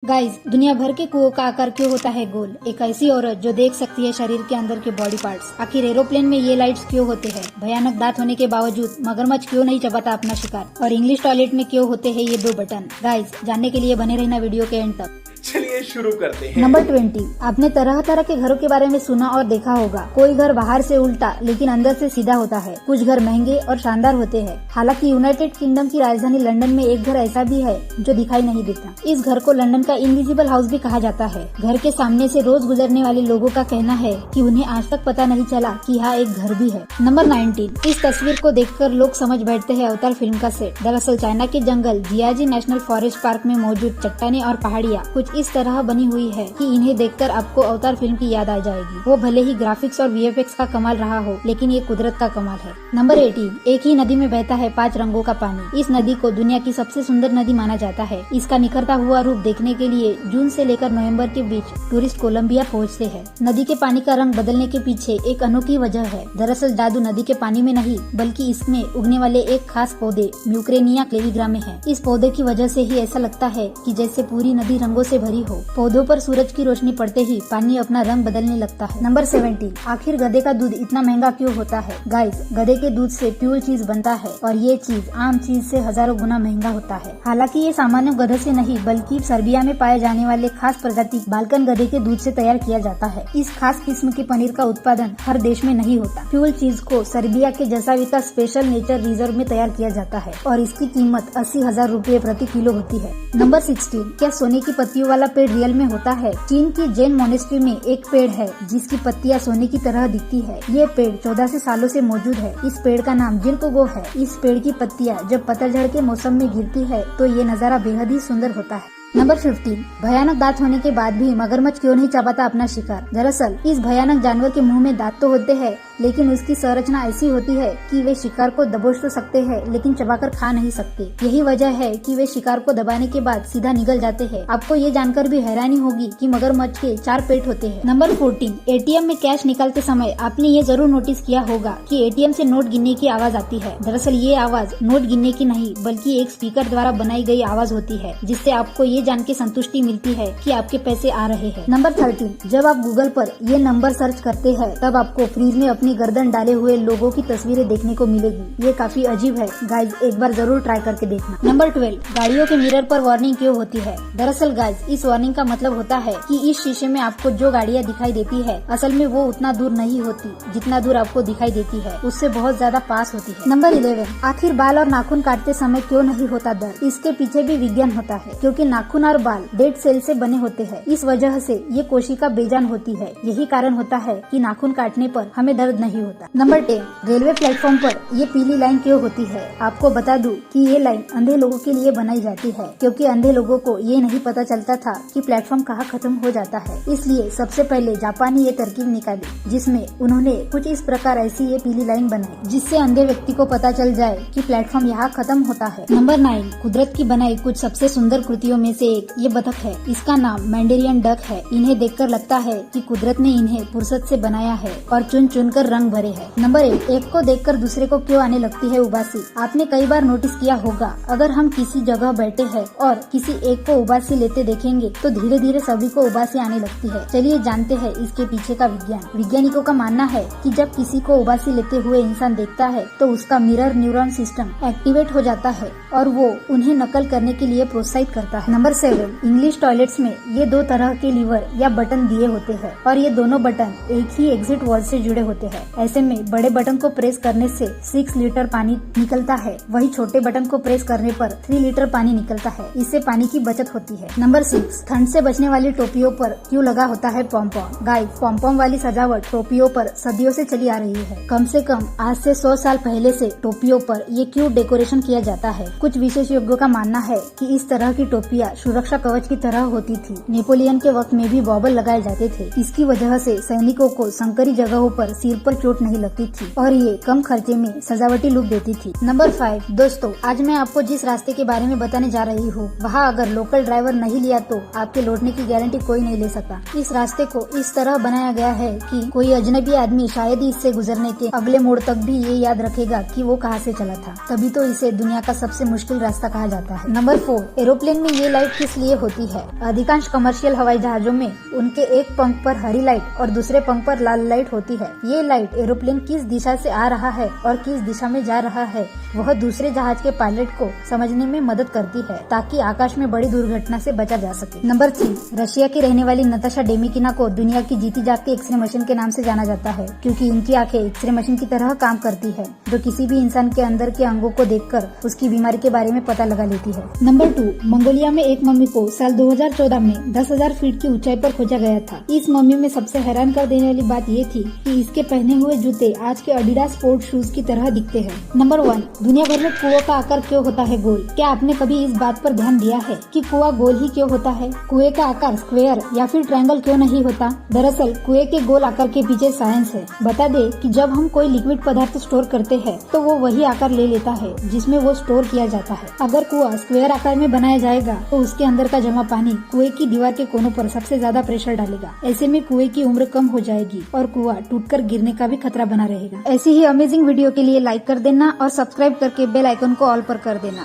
Guys, दुनिया भर के कुओं का आकार क्यों होता है गोल? एक ऐसी औरत जो देख सकती है शरीर के अंदर के बॉडी पार्ट्स। आखिर एरोप्लेन में ये लाइट्स क्यों होते हैं? भयानक दांत होने के बावजूद मगरमच्छ क्यों नहीं चबाता अपना शिकार? और इंग्लिश टॉयलेट में क्यों होते हैं ये दो बटन? गाइस, जानने के लिए बने रहना वीडियो के एंड तक। चलिए शुरू करते हैं। नंबर 20। आपने तरह तरह के घरों के बारे में सुना और देखा होगा। कोई घर बाहर से उल्टा लेकिन अंदर से सीधा होता है। कुछ घर महंगे और शानदार होते हैं। हालांकि यूनाइटेड किंगडम की राजधानी लंदन में एक घर ऐसा भी है जो दिखाई नहीं देता। इस घर को लंदन का इनविजिबल हाउस भी कहा जाता है। घर के सामने से रोज गुजरने वाले लोगों का कहना है कि उन्हें आज तक पता नहीं चला कि यहाँ एक घर भी है। नंबर 19। इस तस्वीर को देखकर लोग समझ बैठते हैं अवतार फिल्म का सेट। दरअसल चाइना के जंगल जियाजी नेशनल फॉरेस्ट पार्क में मौजूद चट्टानें और पहाड़ियाँ कुछ इस तरह बनी हुई है कि इन्हें देखकर आपको अवतार फिल्म की याद आ जाएगी। वो भले ही ग्राफिक्स और वीएफएक्स का कमाल रहा हो, लेकिन ये कुदरत का कमाल है। नंबर 18। एक ही नदी में बहता है 5 रंगों का पानी। इस नदी को दुनिया की सबसे सुंदर नदी माना जाता है। इसका निखरता हुआ रूप देखने के लिए जून से लेकर नवंबर के बीच टूरिस्ट कोलंबिया पहुँचते हैं। नदी के पानी का रंग बदलने के पीछे एक अनोखी वजह है। दरअसल जादू नदी के पानी में नहीं, बल्कि इसमें उगने वाले एक खास पौधे म्यूक्रेनिया क्लेविग्रा में है। इस पौधे की वजह से ही ऐसा लगता है कि जैसे पूरी नदी रंगों से भरी हो। पौधों पर सूरज की रोशनी पड़ते ही पानी अपना रंग बदलने लगता है। नंबर 17। आखिर गधे का दूध इतना महंगा क्यों होता है? गाइस, गधे के दूध से प्योर चीज बनता है और ये चीज आम चीज से हजारों गुना महंगा होता है। हालांकि ये सामान्य गधे से नहीं, बल्कि सर्बिया में पाए जाने वाले खास प्रजाति बाल्कन गधे के दूध से तैयार किया जाता है। इस खास किस्म के पनीर का उत्पादन हर देश में नहीं होता। प्योर चीज को सर्बिया के जसाविता स्पेशल नेचर रिजर्व में तैयार किया जाता है और इसकी कीमत 80,000 रूपए प्रति किलो होती है। नंबर 16। क्या सोने की पत्तियों वाला पेड़ रियल में होता है? चीन की जैन मोनेस्ट्री में एक पेड़ है जिसकी पत्तियां सोने की तरह दिखती है। ये पेड़ 1400 सालों से मौजूद है। इस पेड़ का नाम जिनकोगो है। इस पेड़ की पत्तियां जब पतझड़ के मौसम में गिरती है तो ये नजारा बेहद ही सुंदर होता है। नंबर 15। भयानक दांत होने के बाद भी मगरमच्छ क्यों नहीं चबाता अपना शिकार? दरअसल इस भयानक जानवर के मुंह में दांत तो होते हैं, लेकिन उसकी संरचना ऐसी होती है कि वे शिकार को दबोच तो सकते हैं, लेकिन चबाकर खा नहीं सकते। यही वजह है कि वे शिकार को दबाने के बाद सीधा निगल जाते हैं। आपको ये जानकर भी हैरानी होगी कि मगरमच्छ के 4 पेट होते हैं। नंबर 14। एटीएम में कैश निकालते समय आपने ये जरूर नोटिस किया होगा कि एटीएम से नोट गिनने की आवाज आती है। दरअसल ये आवाज नोट गिनने की नहीं, बल्कि एक स्पीकर द्वारा बनाई गई आवाज होती है, जिससे आपको ये जान के संतुष्टि मिलती है कि आपके पैसे आ रहे हैं। नंबर 13। जब आप गूगल पर ये नंबर सर्च करते हैं, तब आपको फ्रीज में अपनी गर्दन डाले हुए लोगों की तस्वीरें देखने को मिलेगी। ये काफी अजीब है। गाइज, एक बार जरूर ट्राई करके देखना। नंबर 12। गाड़ियों के मिरर पर वार्निंग क्यों होती है? दरअसल गाइज, इस वार्निंग का मतलब होता है कि इस शीशे में आपको जो गाड़ियाँ दिखाई देती है, असल में वो उतना दूर नहीं होती जितना दूर आपको दिखाई देती है, उससे बहुत ज्यादा पास होती है। नंबर 11। आखिर बाल और नाखून काटते समय क्यों नहीं होता दर्द? इसके पीछे भी विज्ञान होता है, क्योंकि नाखून और बाल डेड सेल से बने होते हैं। इस वजह से ये कोशिका बेजान होती है। यही कारण होता है कि नाखून काटने पर हमें दर्द नहीं होता। नंबर 10। रेलवे प्लेटफॉर्म पर ये पीली लाइन क्यों होती है? आपको बता दूं कि ये लाइन अंधे लोगों के लिए बनाई जाती है, क्योंकि अंधे लोगों को ये नहीं पता चलता था कि प्लेटफॉर्म कहाँ खत्म हो जाता है। इसलिए सबसे पहले जापानी ये तरकीब निकाली, जिसमें उन्होंने कुछ इस प्रकार ऐसी ये पीली लाइन बनाई, जिससे अंधे व्यक्ति को पता चल जाए कि प्लेटफॉर्म यहाँ खत्म होता है। नंबर 9। कुदरत की बनाई कुछ सबसे सुंदर कृतियों में से एक ये बतख है। इसका नाम मैंडेरियन डक है। इन्हें देखकर लगता है कि कुदरत ने इन्हें फुर्सत से बनाया है और चुन चुन कर रंग भरे हैं। नंबर 1। एक को देखकर दूसरे को क्यों आने लगती है उबासी? आपने कई बार नोटिस किया होगा, अगर हम किसी जगह बैठे हैं और किसी एक को उबासी लेते देखेंगे तो धीरे धीरे सभी को उबासी आने लगती है। चलिए जानते हैं इसके पीछे का विज्ञान। वैज्ञानिकों का मानना है कि जब किसी को उबासी लेते हुए इंसान देखता है तो उसका मिरर न्यूरॉन सिस्टम एक्टिवेट हो जाता है और वो उन्हें नकल करने के लिए प्रोत्साहित करता है। नंबर 7। इंग्लिश टॉयलेट्स में ये 2 तरह के लीवर या बटन दिए होते हैं और ये दोनों बटन एक ही एग्जिट वॉल से जुड़े होते हैं। ऐसे में बड़े बटन को प्रेस करने से 6 लीटर पानी निकलता है, वही छोटे बटन को प्रेस करने पर 3 लीटर पानी निकलता है। इससे पानी की बचत होती है। नंबर 6। ठंड से बचने वाली टोपियों पर क्यों लगा होता है पॉम्पॉम? गाइस, पॉम्पॉम वाली सजावट टोपियों पर सदियों से चली आ रही है। कम से कम आज से 100 साल पहले से टोपियों पर ये क्यों डेकोरेशन किया जाता है? कुछ विशेषज्ञों का मानना है कि इस तरह की टोपियां सुरक्षा कवच की तरह होती थी। नेपोलियन के वक्त में भी बॉबल लगाए जाते थे। इसकी वजह से सैनिकों को संकरी जगहों पर सिर पर चोट नहीं लगती थी और ये कम खर्चे में सजावटी लुक देती थी। नंबर 5। दोस्तों, आज मैं आपको जिस रास्ते के बारे में बताने जा रही हूँ, वहाँ अगर लोकल ड्राइवर नहीं लिया तो आपके लौटने की गारंटी कोई नहीं ले सकता। इस रास्ते को इस तरह बनाया गया है कि कोई अजनबी आदमी शायद ही इससे गुजरने के अगले मोड़ तक भी ये याद रखेगा कि वो कहाँ से चला था। तभी तो इसे दुनिया का सबसे मुश्किल रास्ता कहा जाता है। नंबर 4। एरोप्लेन में ये लाइट लाइट किस लिए होती है? अधिकांश कमर्शियल हवाई जहाजों में उनके एक पंख पर हरी लाइट और दूसरे पंख पर लाल लाइट होती है। ये लाइट एरोप्लेन किस दिशा से आ रहा है और किस दिशा में जा रहा है वह दूसरे जहाज के पायलट को समझने में मदद करती है, ताकि आकाश में बड़ी दुर्घटना से बचा जा सके। नंबर 3, रशिया की रहने वाली नताशा डेमिकिना को दुनिया की जीती जागती एक्सरे मशीन के नाम से जाना जाता है, क्योंकि उनकी आंखें एक्सरे मशीन की तरह काम करती है, जो किसी भी इंसान के अंदर के अंगों को देखकर उसकी बीमारी के बारे में पता लगा लेती है। नंबर 2, मंगोलिया में एक मम्मी को साल 2014 में 10,000 फीट की ऊंचाई पर खोजा गया था। इस मम्मी में सबसे हैरान कर देने वाली बात ये थी कि इसके पहने हुए जूते आज के एडिडास स्पोर्ट शूज की तरह दिखते हैं। नंबर 1, दुनिया भर में कुओं का आकार क्यों होता है गोल? क्या आपने कभी इस बात पर ध्यान दिया है कि कुआं गोल ही क्यों होता है? कुएं का आकार स्क्वायर या फिर ट्रायंगल क्यों नहीं होता? दरअसल कुएं के गोल आकार के पीछे साइंस है। बता दे कि जब हम कोई लिक्विड पदार्थ स्टोर करते हैं तो वो वही आकार ले लेता है जिसमें वो स्टोर किया जाता है। अगर कुआं स्क्वायर आकार में बनाया जाएगा तो उसके अंदर का जमा पानी कुएं की दीवार के कोनों पर सबसे ज्यादा प्रेशर डालेगा। ऐसे में कुएं की उम्र कम हो जाएगी और कुआं टूटकर गिरने का भी खतरा बना रहेगा। ऐसी ही अमेजिंग वीडियो के लिए लाइक कर देना और सब्सक्राइब करके बेल आइकन को ऑल पर कर देना।